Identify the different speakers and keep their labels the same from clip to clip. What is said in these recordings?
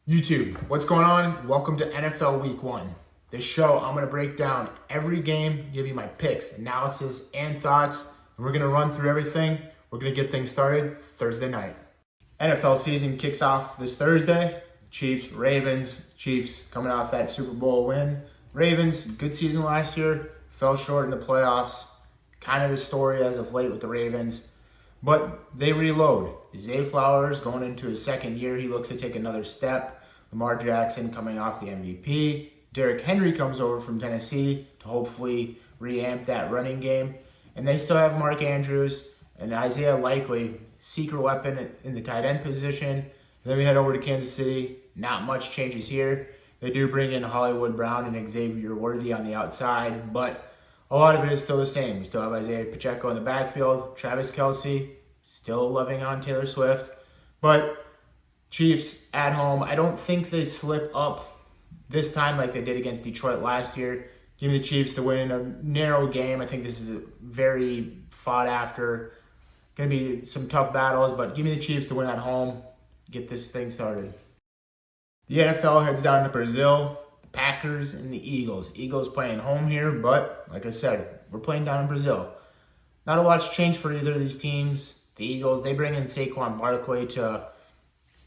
Speaker 1: YouTube, what's going on? Welcome to NFL Week 1. This show, I'm going to break down every game, give you my picks, analysis, and thoughts, and we're going to run through everything. We're going to get things started Thursday night. NFL season kicks off this Thursday. Chiefs, Ravens, Chiefs coming off that Super Bowl win. Ravens, good season last year, fell short in the playoffs. Kind of the story as of late with the Ravens. But they reload. Zay Flowers going into his second year. He looks to take another step. Lamar Jackson coming off the MVP. Derrick Henry comes over from Tennessee to hopefully reamp that running game. And they still have Mark Andrews and Isaiah Likely, secret weapon in the tight end position. And then we head over to Kansas City. Not much changes here. They do bring in Hollywood Brown and Xavier Worthy on the outside, but a lot of it is still the same. We still have Isaiah Pacheco in the backfield. Travis Kelce, still loving on Taylor Swift. But Chiefs at home, I don't think they slip up this time like they did against Detroit last year. Give me the Chiefs to win a narrow game. I think this is a very fought after. Going to be some tough battles, but give me the Chiefs to win at home. Get this thing started. The NFL heads down to Brazil. Packers and the Eagles. Eagles playing home here, but like I said, we're playing down in Brazil. Not a lot's changed for either of these teams. The Eagles, they bring in Saquon Barkley to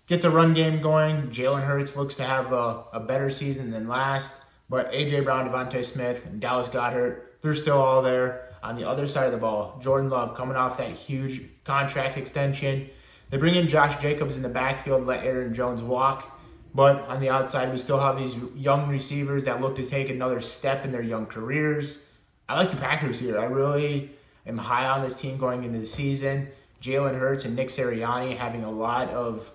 Speaker 1: get the run game going. Jalen Hurts looks to have a better season than last, but A.J. Brown, Devontae Smith, and Dallas Goedert, they're still all there. On the other side of the ball, Jordan Love coming off that huge contract extension. They bring in Josh Jacobs in the backfield, let Aaron Jones walk. But on the outside, we still have these young receivers that look to take another step in their young careers. I like the Packers here. I really am high on this team going into the season. Jalen Hurts and Nick Sirianni having a lot of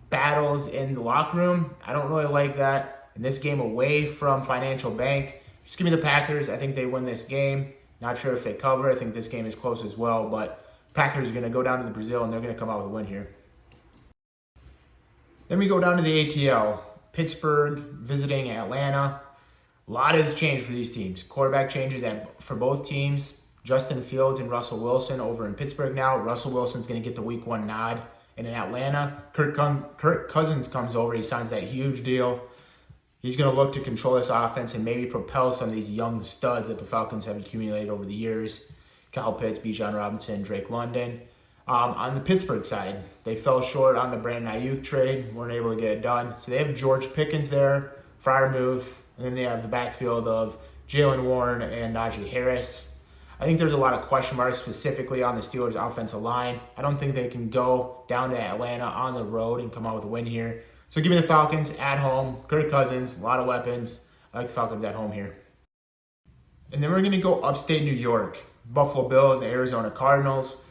Speaker 1: battles in the locker room. I don't really like that. In this game away from Financial Bank, just give me the Packers. I think they win this game. Not sure if they cover. I think this game is close as well. But Packers are going to go down to the Brazil, and they're going to come out with a win here. Then we go down to the ATL. Pittsburgh visiting Atlanta. A lot has changed for these teams. Quarterback changes for both teams. Justin Fields and Russell Wilson over in Pittsburgh now. Russell Wilson's going to get the Week 1 nod. And in Atlanta, Kirk Cousins comes over. He signs that huge deal. He's going to look to control this offense and maybe propel some of these young studs that the Falcons have accumulated over the years. Kyle Pitts, Bijan Robinson, Drake London. On the Pittsburgh side, they fell short on the Brandon Ayuk trade, weren't able to get it done. So they have George Pickens there, Freiermuth, and then they have the backfield of Jalen Warren and Najee Harris. I think there's a lot of question marks specifically on the Steelers' offensive line. I don't think they can go down to Atlanta on the road and come out with a win here. So give me the Falcons at home. Kirk Cousins, a lot of weapons. I like the Falcons at home here. And then we're going to go upstate New York. Buffalo Bills and Arizona Cardinals.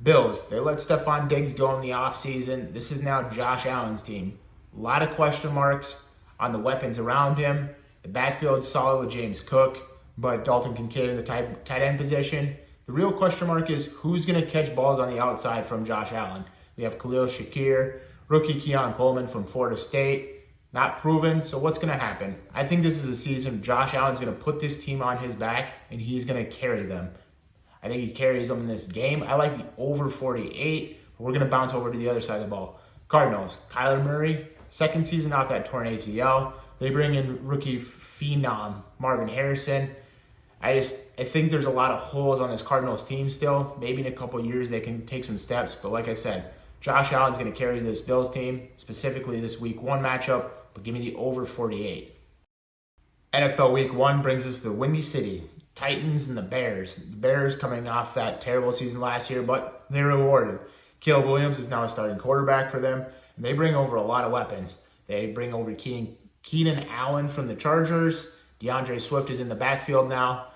Speaker 1: Bills, they let Stephon Diggs go in the offseason. This is now Josh Allen's team. A lot of question marks on the weapons around him. The backfield's solid with James Cook, but Dalton Kincaid in the tight end position. The real question mark is who's going to catch balls on the outside from Josh Allen. We have Khalil Shakir, rookie Keon Coleman from Florida State. Not proven, so what's going to happen? I think this is a season Josh Allen's going to put this team on his back, and he's going to carry them. I think he carries them in this game. I like the over 48. But we're going to bounce over to the other side of the ball. Cardinals, Kyler Murray, second season off that torn ACL. They bring in rookie phenom Marvin Harrison. I think there's a lot of holes on this Cardinals team still. Maybe in a couple years they can take some steps. But like I said, Josh Allen's going to carry this Bills team, specifically this Week 1 matchup. But give me the over 48. NFL Week 1 brings us to the Windy City. Titans and the Bears. The Bears coming off that terrible season last year, but they're rewarded. Caleb Williams is now a starting quarterback for them, and they bring over a lot of weapons. They bring over Keenan Allen from the Chargers. DeAndre Swift is in the backfield now.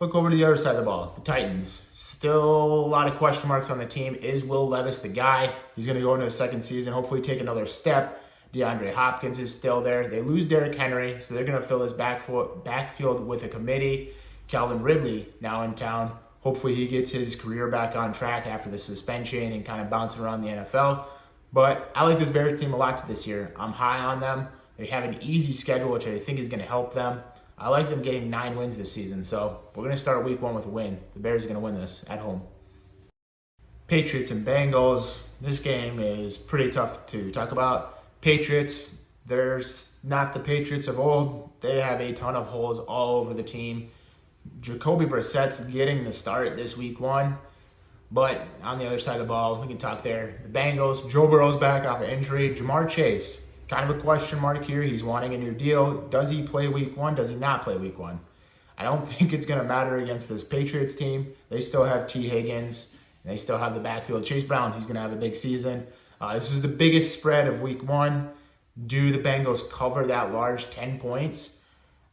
Speaker 1: Look over to the other side of the ball, the Titans. Still a lot of question marks on the team. Is Will Levis the guy? He's going to go into his second season, hopefully take another step. DeAndre Hopkins is still there. They lose Derrick Henry, so they're going to fill this backfield with a committee. Calvin Ridley now in town. Hopefully he gets his career back on track after the suspension and kind of bouncing around the NFL. But I like this Bears team a lot this year. I'm high on them. They have an easy schedule, which I think is going to help them. I like them getting 9 wins this season. So we're going to start Week 1 with a win. The Bears are going to win this at home. Patriots and Bengals. This game is pretty tough to talk about. Patriots, there's not the Patriots of old. They have a ton of holes all over the team. Jacoby Brissett's getting the start this week 1. But on the other side of the ball, we can talk there. The Bengals, Joe Burrow's back off of injury. Jamar Chase, kind of a question mark here. He's wanting a new deal. Does he play week 1? Does he not play week 1? I don't think it's going to matter against this Patriots team. They still have T. Higgins, and they still have the backfield. Chase Brown, he's going to have a big season. This is the biggest spread of week 1. Do the Bengals cover that large 10 points?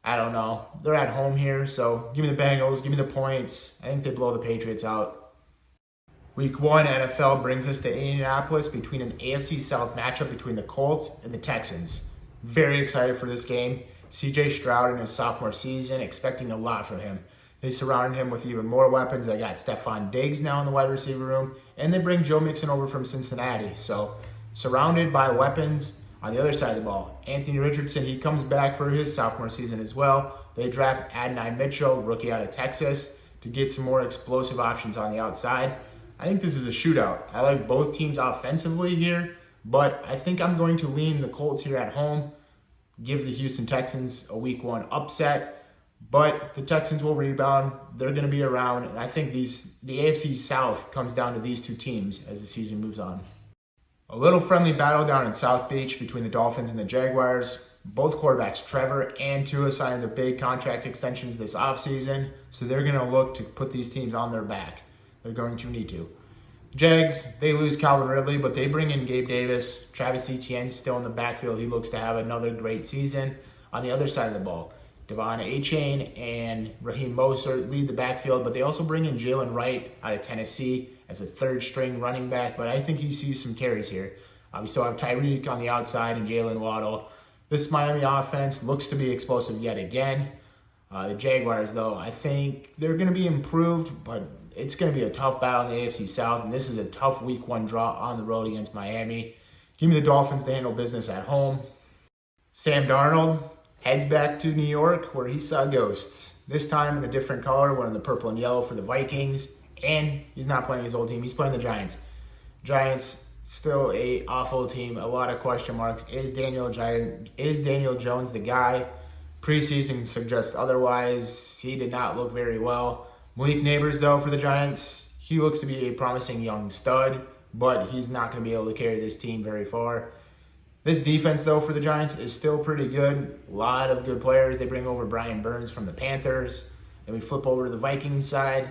Speaker 1: I don't know. They're at home here, so give me the Bengals, give me the points. I think they blow the Patriots out. Week 1 NFL brings us to Indianapolis between an AFC South matchup between the Colts and the Texans. Very excited for this game. CJ Stroud in his sophomore season, expecting a lot from him. They surrounded him with even more weapons. They got Stephon Diggs now in the wide receiver room, and they bring Joe Mixon over from Cincinnati. So surrounded by weapons. On the other side of the ball, Anthony Richardson, he comes back for his sophomore season as well. They draft Adonai Mitchell, rookie out of Texas, to get some more explosive options on the outside. I think this is a shootout. I like both teams offensively here, but I think I'm going to lean the Colts here at home, give the Houston Texans a week 1 upset, but the Texans will rebound. They're going to be around, and I think the AFC South comes down to these two teams as the season moves on. A little friendly battle down in South Beach between the Dolphins and the Jaguars. Both quarterbacks, Trevor and Tua, signed their big contract extensions this offseason, so they're going to look to put these teams on their back. They're going to need to. Jags, they lose Calvin Ridley, but they bring in Gabe Davis. Travis Etienne's still in the backfield. He looks to have another great season. On the other side of the ball, Devon Achane and Raheem Mostert lead the backfield, but they also bring in Jalen Wright out of Tennessee as a third-string running back, but I think he sees some carries here. We still have Tyreek on the outside and Jalen Waddle. This Miami offense looks to be explosive yet again. The Jaguars, though, I think they're going to be improved, but it's going to be a tough battle in the AFC South, and this is a tough week 1 draw on the road against Miami. Give me the Dolphins to handle business at home. Sam Darnold heads back to New York where he saw ghosts. This time in a different color, one in the purple and yellow for the Vikings, and he's not playing his old team. He's playing the Giants. Giants, still a awful team, a lot of question marks. Is Daniel Jones the guy? Preseason suggests otherwise. He did not look very well. Malik Neighbors, though, for the Giants, he looks to be a promising young stud, but he's not going to be able to carry this team very far. This defense, though, for the Giants is still pretty good. A lot of good players. They bring over Brian Burns from the Panthers. Then we flip over to the Vikings side.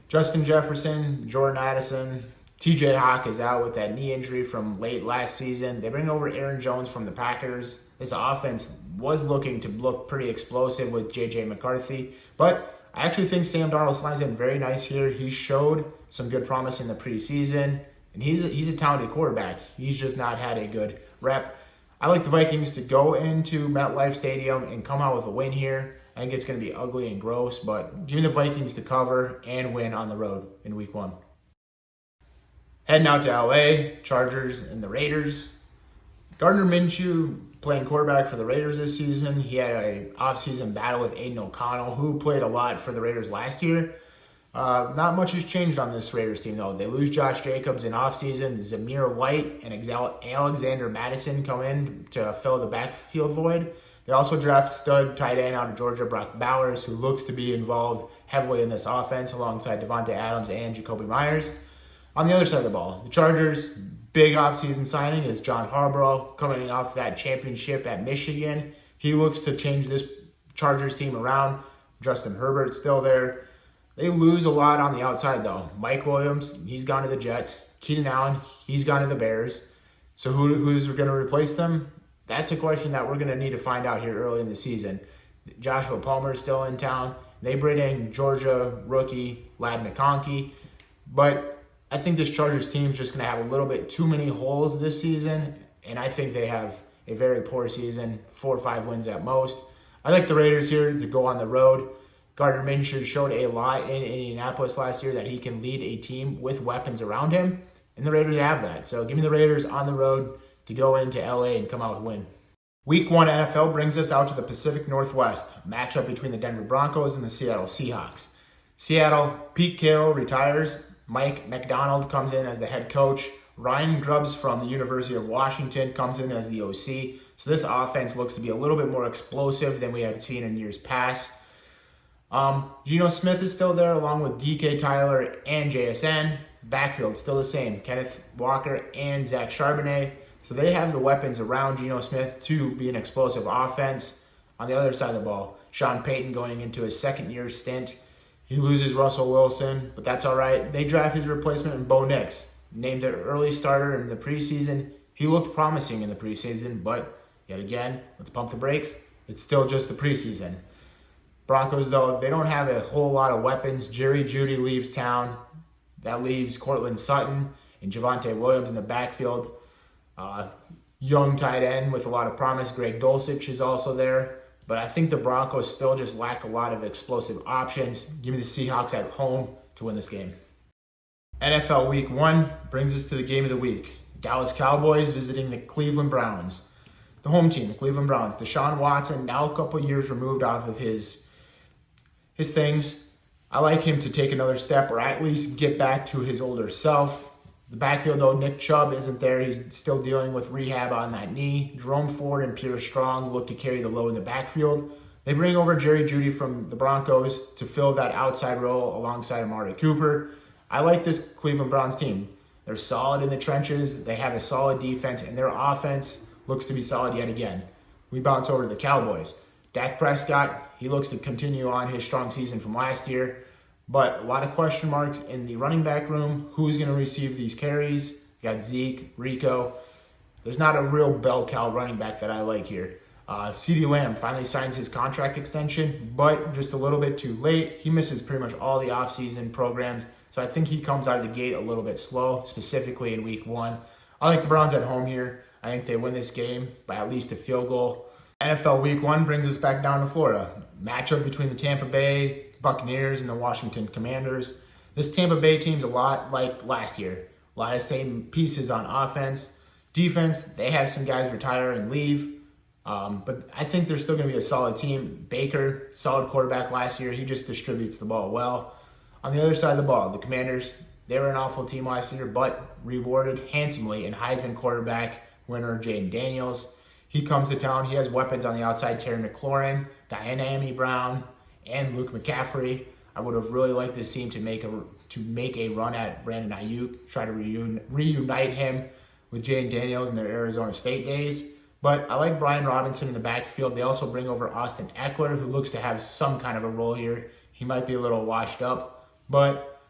Speaker 1: Justin Jefferson, Jordan Addison, TJ Hawk is out with that knee injury from late last season. They bring over Aaron Jones from the Packers. This offense was looking to look pretty explosive with J.J. McCarthy, but I actually think Sam Darnold slides in very nice here. He showed some good promise in the preseason, and he's a talented quarterback. He's just not had a good rep. I like the Vikings to go into MetLife Stadium and come out with a win here. I think it's going to be ugly and gross, but give me the Vikings to cover and win on the road in week 1. Heading out to LA, Chargers and the Raiders. Gardner Minshew playing quarterback for the Raiders this season. He had an offseason battle with Aiden O'Connell, who played a lot for the Raiders last year. Not much has changed on this Raiders team, though. They lose Josh Jacobs in offseason. Zamir White and Alexander Madison come in to fill the backfield void. They also draft stud tight end out of Georgia, Brock Bowers, who looks to be involved heavily in this offense alongside Devontae Adams and Jacoby Myers. On the other side of the ball, the Chargers' big offseason signing is John Harbaugh, coming off that championship at Michigan. He looks to change this Chargers team around. Justin Herbert's still there. They lose a lot on the outside, though. Mike Williams, he's gone to the Jets. Keenan Allen, he's gone to the Bears. So who's going to replace them? That's a question that we're going to need to find out here early in the season. Joshua Palmer's still in town. They bring in Georgia rookie Lad McConkey. But I think this Chargers team is just going to have a little bit too many holes this season, and I think they have a very poor season, 4 or 5 wins at most. I like the Raiders here to go on the road. Gardner Minshew showed a lot in Indianapolis last year that he can lead a team with weapons around him, and the Raiders have that. So give me the Raiders on the road to go into LA and come out with a win. Week 1 NFL brings us out to the Pacific Northwest, matchup between the Denver Broncos and the Seattle Seahawks. Seattle, Pete Carroll retires. Mike McDonald comes in as the head coach. Ryan Grubbs from the University of Washington comes in as the OC. So this offense looks to be a little bit more explosive than we have seen in years past. Geno Smith is still there along with DK Tyler and JSN. Backfield still the same, Kenneth Walker and Zach Charbonnet. So they have the weapons around Geno Smith to be an explosive offense. On the other side of the ball, Sean Payton going into his second-year stint. He loses Russell Wilson, but that's all right. They draft his replacement in Bo Nix, named an early starter in the preseason. He looked promising in the preseason, but yet again, let's pump the brakes. It's still just the preseason. Broncos, though, they don't have a whole lot of weapons. Jerry Jeudy leaves town. That leaves Cortland Sutton and Javonte Williams in the backfield. Young tight end with a lot of promise. Greg Dulcich is also there. But I think the Broncos still just lack a lot of explosive options. Give me the Seahawks at home to win this game. NFL Week 1 brings us to the game of the week. Dallas Cowboys visiting the Cleveland Browns. The home team, the Cleveland Browns. Deshaun Watson, now a couple years removed off of his things. I like him to take another step or at least get back to his older self. The backfield, though, Nick Chubb isn't there. He's still dealing with rehab on that knee. Jerome Ford and Pierre Strong look to carry the load in the backfield. They bring over Jerry Jeudy from the Broncos to fill that outside role alongside Amari Cooper. I like this Cleveland Browns team. They're solid in the trenches. They have a solid defense, and their offense looks to be solid yet again. We bounce over to the Cowboys. Dak Prescott, he looks to continue on his strong season from last year. But a lot of question marks in the running back room. Who's going to receive these carries? You got Zeke, Rico. There's not a real bell cow running back that I like here. CeeDee Lamb finally signs his contract extension, but just a little bit too late. He misses pretty much all the offseason programs. So I think he comes out of the gate a little bit slow, specifically in Week 1. I like the Browns at home here. I think they win this game by at least a field goal. NFL Week 1 brings us back down to Florida. Matchup between the Tampa Bay Buccaneers and the Washington Commanders. This Tampa Bay team's a lot like last year. A lot of same pieces on offense. Defense, they have some guys retire and leave. But I think they're still going to be a solid team. Baker, solid quarterback last year. He just distributes the ball well. On the other side of the ball, the Commanders, they were an awful team last year, but rewarded handsomely in Heisman quarterback winner Jaden Daniels. He comes to town. He has weapons on the outside. Terry McLaurin, Diana Brown, and Luke McCaffrey. I would have really liked this team to make a run at Brandon Ayuk, try to reunite him with Jaden Daniels in their Arizona State days. But I like Brian Robinson in the backfield. They also bring over Austin Eckler, who looks to have some kind of a role here. He might be a little washed up, but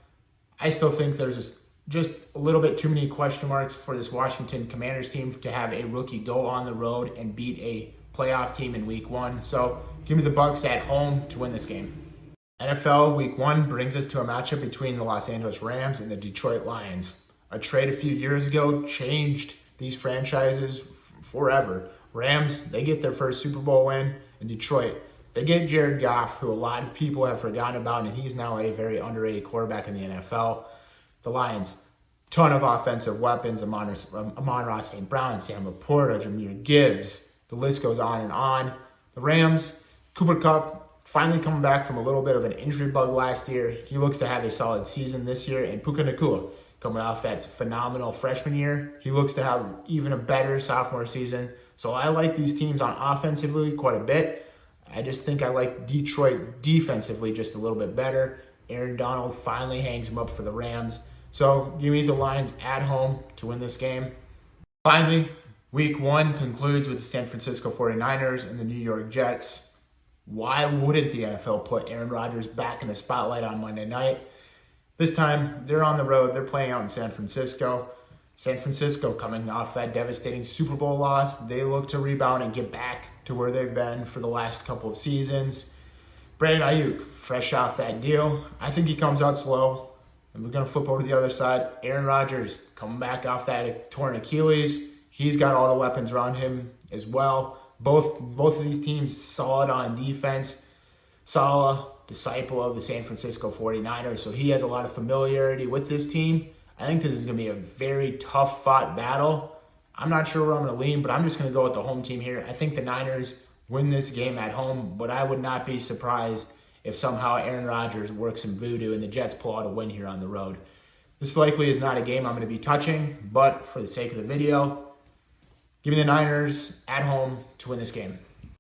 Speaker 1: I still think there's just a little bit too many question marks for this Washington Commanders team to have a rookie go on the road and beat a playoff team in Week 1. So give me the Bucs at home to win this game. NFL Week 1 brings us to a matchup between the Los Angeles Rams and the Detroit Lions. A trade a few years ago changed these franchises forever. Rams, they get their first Super Bowl win. In Detroit, they get Jared Goff, who a lot of people have forgotten about, and he's now a very underrated quarterback in the NFL. The Lions, ton of offensive weapons. Amon-Ra St. Brown, Sam Laporta, Jahmyr Gibbs. The list goes on and on. The Rams, Cooper Kupp, finally coming back from a little bit of an injury bug last year. He looks to have a solid season this year. And Puka Nacua, coming off that phenomenal freshman year, he looks to have even a better sophomore season. So I like these teams on offensively quite a bit. I just think I like Detroit defensively just a little bit better. Aaron Donald finally hangs him up for the Rams. So give me the Lions at home to win this game. Finally, Week 1 concludes with the San Francisco 49ers and the New York Jets. Why wouldn't the NFL put Aaron Rodgers back in the spotlight on Monday night? This time, they're on the road. They're playing out in San Francisco. San Francisco coming off that devastating Super Bowl loss. They look to rebound and get back to where they've been for the last couple of seasons. Brandon Ayuk, fresh off that deal. I think he comes out slow. And we're going to flip over to the other side. Aaron Rodgers coming back off that torn Achilles. He's got all the weapons around him as well. Both of these teams solid on defense. Saleh, disciple of the San Francisco 49ers, so he has a lot of familiarity with this team. I think this is going to be a very tough-fought battle. I'm not sure where I'm going to lean, but I'm just going to go with the home team here. I think the Niners win this game at home, but I would not be surprised if somehow Aaron Rodgers works some voodoo and the Jets pull out a win here on the road. This likely is not a game I'm going to be touching, but for the sake of the video, give me the Niners at home to win this game.